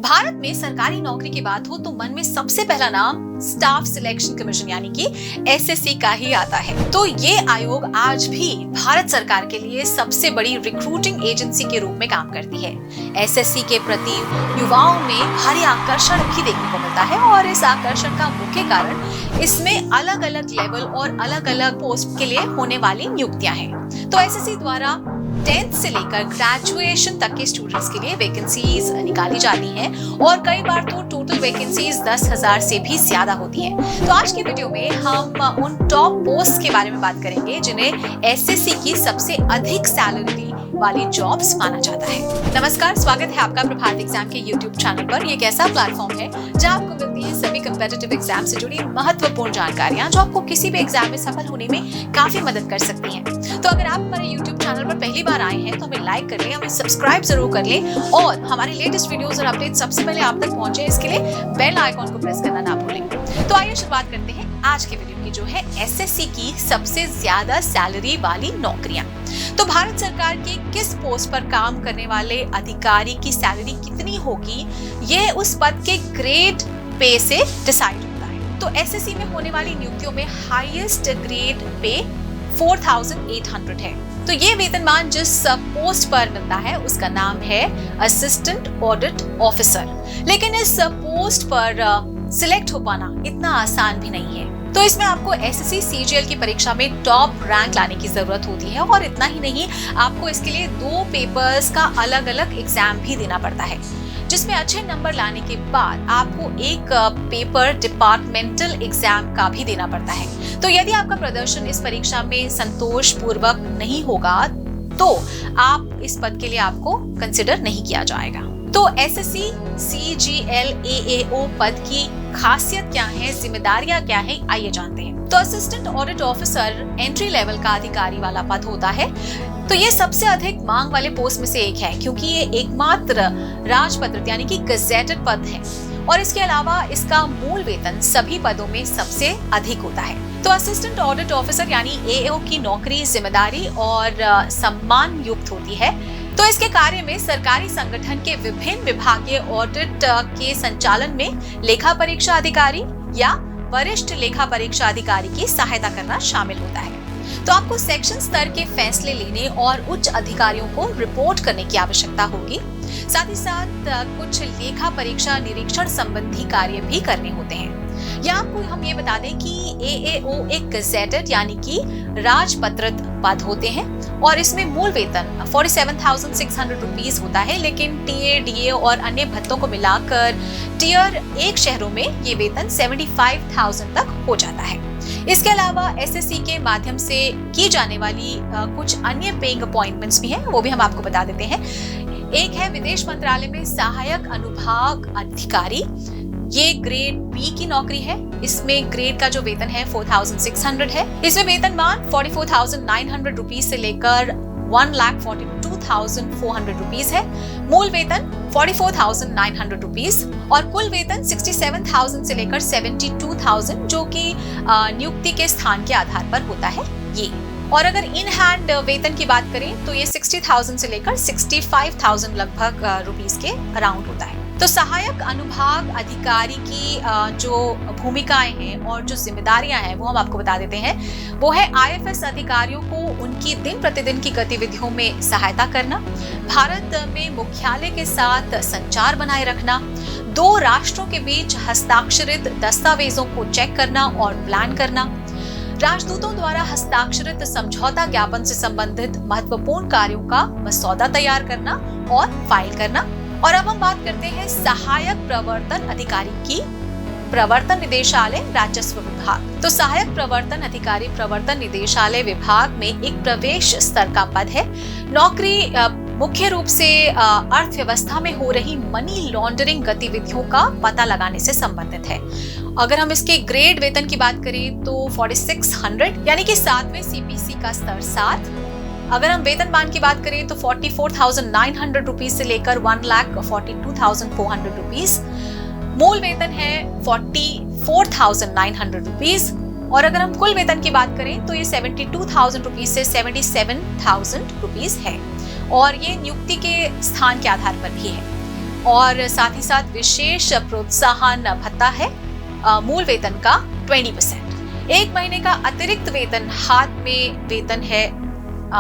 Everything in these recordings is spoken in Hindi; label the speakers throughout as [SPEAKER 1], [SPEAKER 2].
[SPEAKER 1] भारत में सरकारी नौकरी की बात हो तो मन में सबसे पहला नाम स्टाफ सिलेक्शन कमीशन यानी कि एसएससी का ही आता है। तो ये आयोग आज भी भारत सरकार के लिए सबसे बड़ी रिक्रूटिंग एजेंसी के रूप में काम करती है। एसएससी के प्रति युवाओं में भारी आकर्षण भी देखने को मिलता है और इस आकर्षण का मुख्य कारण इसमें अलग अलग लेवल और अलग अलग पोस्ट के लिए होने वाली नियुक्तियां हैं। तो एसएससी द्वारा 10th से लेकर ग्रेजुएशन तक के स्टूडेंट्स के लिए वैकेंसीज निकाली जाती हैं और कई बार तो टोटल वैकेंसीज 10,000 से भी ज्यादा होती है। तो आज की वीडियो में हम उन टॉप पोस्ट के बारे में बात करेंगे जिन्हें एसएससी की सबसे अधिक सैलरी वाली जॉब्स माना जाता है। नमस्कार, स्वागत है आपका प्रभात एग्जाम के YouTube चैनल पर। ये एक ऐसा प्लेटफॉर्म है जहां आपको मिलती है सभी कम्पिटिटिव एग्जाम से जुड़ी महत्वपूर्ण जानकारियां जो आपको किसी भी एग्जाम में सफल होने में काफी मदद कर सकती हैं। तो अगर आप हमारे YouTube चैनल पर पहली बार आए हैं तो हमें लाइक कर लें, हमें सब्सक्राइब जरूर कर लें और हमारी लेटेस्ट वीडियोस और अपडेट सबसे पहले आप तक पहुंचे इसके लिए बेल आइकॉन को प्रेस करना ना भूलें। तो आइए शुरुआत करते हैं आज के वीडियो की, जो है एसएससी की सबसे ज्यादा सैलरी वाली नौकरियां। तो भारत सरकार के किस पोस्ट पर काम करने वाले अधिकारी की सैलरी कितनी होगी, ये उस पद के ग्रेड पे से डिसाइड होता है। तो एसएससी में होने वाली नियुक्तियों में हाईएस्ट ग्रेड पे 4,800 है। तो ये वेतनमान जिस पोस्ट पर मिलता है उसका नाम है असिस्टेंट ऑडिट ऑफिसर। लेकिन इस पोस्ट पर सिलेक्ट हो पाना इतना आसान भी नहीं है। तो इसमें आपको एसएससी सीजीएल की परीक्षा में टॉप रैंक लाने की जरूरत होती है और इतना ही नहीं, आपको इसके लिए 2 पेपर्स का अलग अलग एग्जाम भी देना पड़ता है, जिसमें अच्छे नंबर लाने के बाद आपको एक पेपर डिपार्टमेंटल एग्जाम का भी देना पड़ता है। तो यदि आपका प्रदर्शन इस परीक्षा में संतोष पूर्वक नहीं होगा तो आप इस पद के लिए आपको कंसिडर नहीं किया जाएगा। तो एसएससी सीजीएल एएओ पद की खासियत क्या है, जिम्मेदारियां क्या है, आइए जानते हैं। तो assistant audit officer entry level का अधिकारी वाला पद होता है। तो ये सबसे अधिक मांग वाले पोस्ट में से एक है क्योंकि ये एकमात्र राजपत्रित यानी कि गजेटेड पद है और इसके अलावा इसका मूल वेतन सभी पदों में सबसे अधिक होता है। तो असिस्टेंट ऑडिट ऑफिसर यानी एएओ की नौकरी जिम्मेदारी और सम्मान युक्त होती है। तो इसके कार्य में सरकारी संगठन के विभिन्न विभागीय ऑडिट के संचालन में लेखा परीक्षा अधिकारी या वरिष्ठ लेखा परीक्षा अधिकारी की सहायता करना शामिल होता है। तो आपको सेक्शन स्तर के फैसले लेने और उच्च अधिकारियों को रिपोर्ट करने की आवश्यकता होगी। साथ ही साथ कुछ लेखा परीक्षा निरीक्षण संबंधी कार्य भी करने होते हैं। या आपको हम ये बता दें कि एएओ एक गजेटेड यानी कि राजपत्रित पद होते हैं और इसमें मूल वेतन 47,600 रुपीज होता है, लेकिन टीए डीए और अन्य भत्तों को मिलाकर टियर 1 शहरों में ये वेतन 75,000 तक हो जाता है। इसके अलावा एसएससी के माध्यम से की जाने वाली कुछ अन्य पेइंग अपॉइंटमेंट्स भी हैं, वो भी हम आपको बता देते हैं। एक है विदेश मंत्रालय में सहायक अनुभाग अधिकारी, ये ग्रेड बी की नौकरी है। इसमें ग्रेड का जो वेतन है 4,600 है। इसमें वेतनमान 44,900 रुपीज से लेकर 1,42,400 रुपीज है। मूल वेतन 44,900 रुपीज और कुल वेतन 67,000 से लेकर 72,000 जो कि नियुक्ति के स्थान के आधार पर होता है ये। और अगर इन हैंड वेतन की बात करें तो ये 60,000 से लेकर 65,000 लगभग रुपीस के अराउंड होता है। तो सहायक अनुभाग अधिकारी की जो भूमिकाएं हैं और जो जिम्मेदारियां हैं वो हम आपको बता देते हैं। वो है आईएफएस अधिकारियों को उनकी दिन प्रतिदिन की गतिविधियों में सहायता करना, भारत में मुख्यालय के साथ संचार बनाए रखना, 2 राष्ट्रों के बीच हस्ताक्षरित दस्तावेजों को चेक करना और प्लान करना, राजदूतों द्वारा हस्ताक्षरित समझौता ज्ञापन से संबंधित महत्वपूर्ण कार्यों का मसौदा तैयार करना और फाइल करना। और अब हम बात करते हैं सहायक प्रवर्तन अधिकारी की, प्रवर्तन निदेशालय राजस्व विभाग। तो सहायक प्रवर्तन अधिकारी प्रवर्तन निदेशालय विभाग में एक प्रवेश स्तर का पद है। नौकरी मुख्य रूप से अर्थव्यवस्था में हो रही मनी लॉन्ड्रिंग गतिविधियों का पता लगाने से संबंधित है। अगर हम इसके ग्रेड वेतन की बात करें तो 4600 यानी कि 7वें सीपीसी का स्तर 7। अगर हम वेतनमान की बात करें तो 44,900 रुपीज से लेकर 1,42,400 रुपीज। मूल वेतन है 44,900 रुपीज और अगर हम कुल वेतन की बात करें तो ये 72,000 रुपीज से 77,000 रुपीज है और ये नियुक्ति के स्थान के आधार पर भी है। और साथ ही साथ विशेष प्रोत्साहन भत्ता है मूल वेतन का 20%। 1 महीने का अतिरिक्त वेतन, हाथ में वेतन है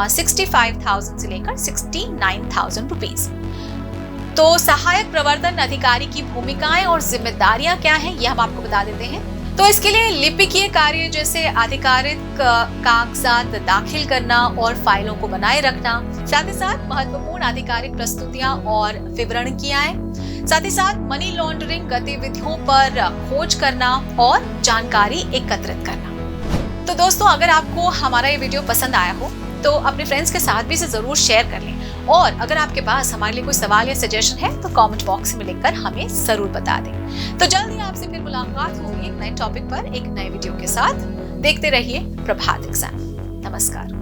[SPEAKER 1] 65,000 से लेकर 69,000 रुपीज। तो सहायक प्रवर्तन अधिकारी की भूमिकाएं और जिम्मेदारियां क्या हैं, ये हम आपको बता देते हैं। तो इसके लिए लिपिकीय कार्य जैसे आधिकारिक कागजात दाखिल करना और फाइलों को बनाए रखना, साथ ही साथ महत्वपूर्ण आधिकारिक प्रस्तुतियां और विवरणिकियां, साथ ही साथ मनी लॉन्ड्रिंग गतिविधियों पर खोज करना और जानकारी एकत्रित करना। तो दोस्तों, अगर आपको हमारा ये वीडियो पसंद आया हो तो अपने फ्रेंड्स के साथ भी इसे जरूर शेयर कर लें, और अगर आपके पास हमारे लिए कोई सवाल या सजेशन है तो कमेंट बॉक्स में लिखकर हमें जरूर बता दें। तो जल्दी आपसे फिर मुलाकात होगी एक नए टॉपिक पर, एक नए वीडियो के साथ। देखते रहिए प्रभात एग्जाम। नमस्कार।